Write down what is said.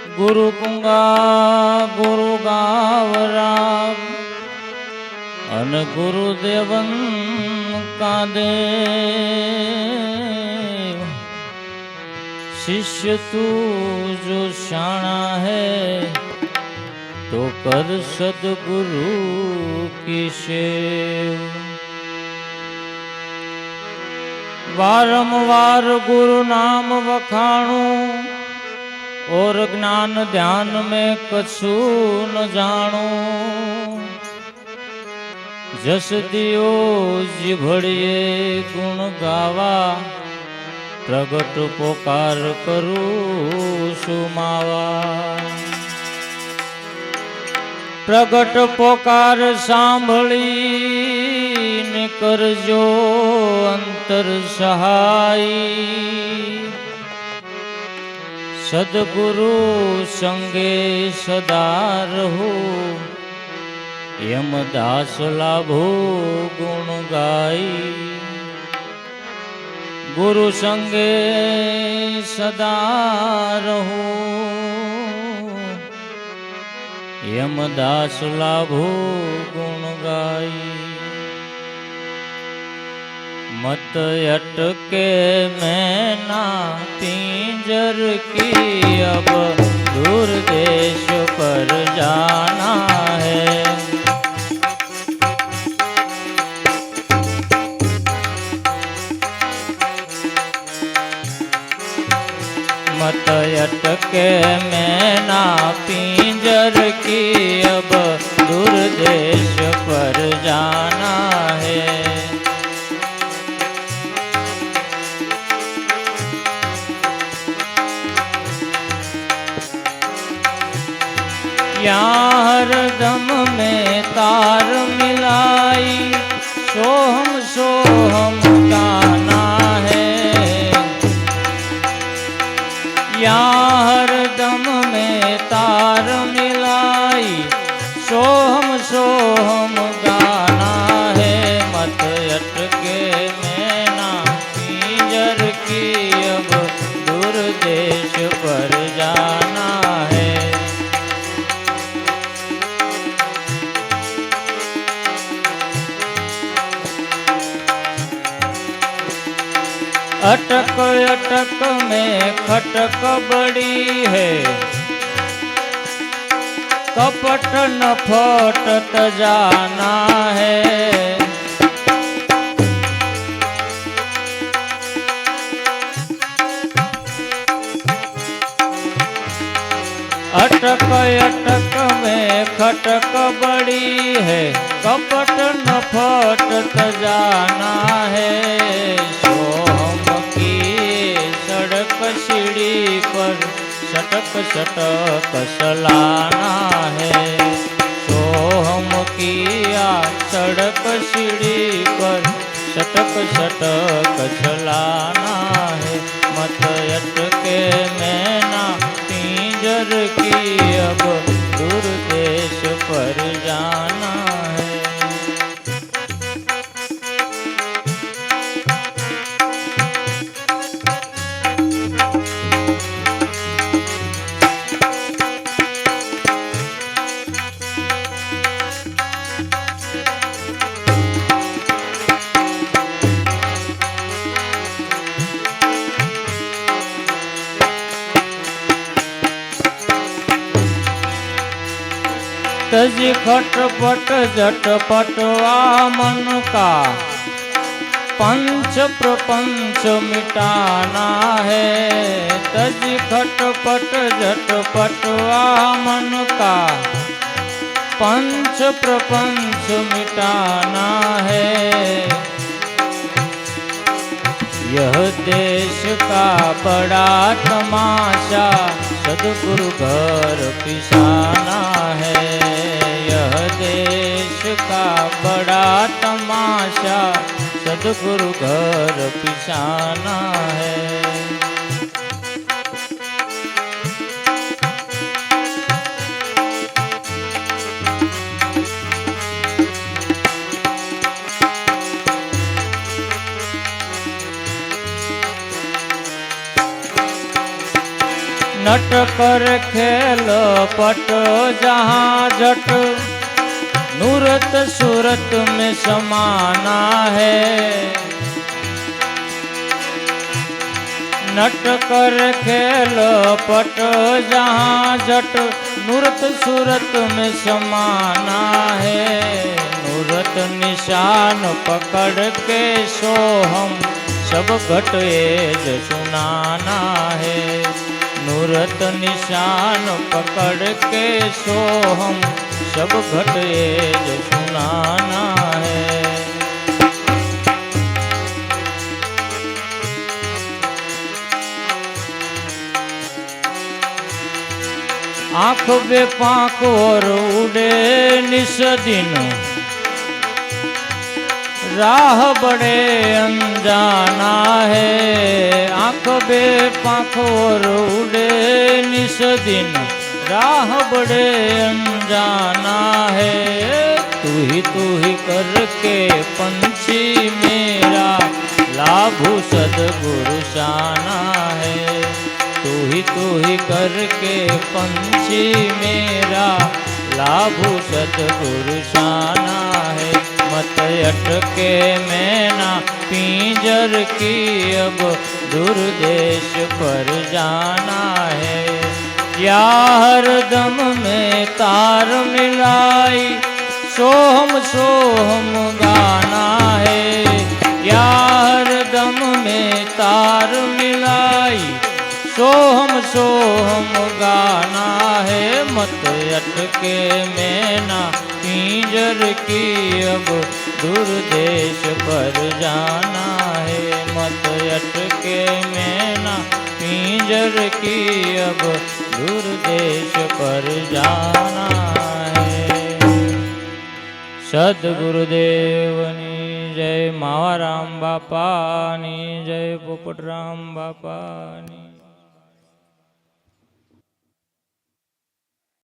गुरु कुंगा गुरु गावरा अन गुरुदेवन का दे शिष्य तू जो शाना है तो कर सदगुरु की सेव। वारंवार गुरु नाम वखाणू और ज्ञान ध्यान में कछु न जाणू। जस दियो जिभड़िए गुण गावा प्रगट पोकार करू सुमावा। प्रगट पोकार सांभळी ने करजो अंतर सहाय। सदगुरु संगे सदा रहो यमदास लाभो गुण गाई। गुरु संगे सदा रहो यमदास लाभो गुण गाई। मत अटके मैना पिंजर की अब दूर देश पर जाना है। मत अटके मैना पिंजर की अब दूर देश पर जाना है। यहाँ हरदम में तार मिलाई सोहम गाना है। यहाँ हरदम में तार मिलाई सोहम गाना है। मत अटके मैना पिंजर की अब दूर देश पर जाना है। अटक अटक में खटक बड़ी है कपट न फटत जाना है। अटक अटक में खटक बड़ी है कपट न फटत जाना है। सड़क सीढ़ी पर सटक सटक चलाना है। सोहम किया सड़क सीढ़ी पर सटक सटक चलाना है। मत अटके मैना पिंजर की अब दूर देश पर जाना है। तजी खटपट झटपट मन का पंच प्रपंच मिटाना है। तजी खटपट झटपट मन का पंच प्रपंच मिटाना है। यह देश का बड़ा तमाशा सदगुरु घर पिसाना है। यह देश का बड़ा तमाशा सदगुरु घर पिसाना है। नटक कर खेल पट जहाँ जट नूरत सूरत में समाना है। नट कर खेल पट जहाँ जट नूरत सूरत में समाना है। नूरत निशान पकड़ के सो हम सब घट एज सुनाना है। नूरत निशान पकड़ के सो हम सब घट एज सुनाना है। आँख बेपाक और उड़े निस दिन राह बड़े अनजाना है। आँख बेपाक और उड़े निस दिन राह बड़े अनजाना है। तू ही करके पंछी मेरा लाभू सदगुरु शाना है। तू ही करके पंछी मेरा लाभू सतगुरु शाना है। मत अटके मैना पिंजर की अब दूर देश पर जाना है। या हरदम में तार मिलाई सोहम गाना है। या हरदम में तार मिलाई सोहम गाना है। मत अटके मैना पिंजर की अब दूर देश पर जाना है। मत अटके मैना पिंजर की अब दूर देश पर जाना है। सद्गुरुदेवनी जय, मावाराम बापानी जय, पोपटराम बापानी।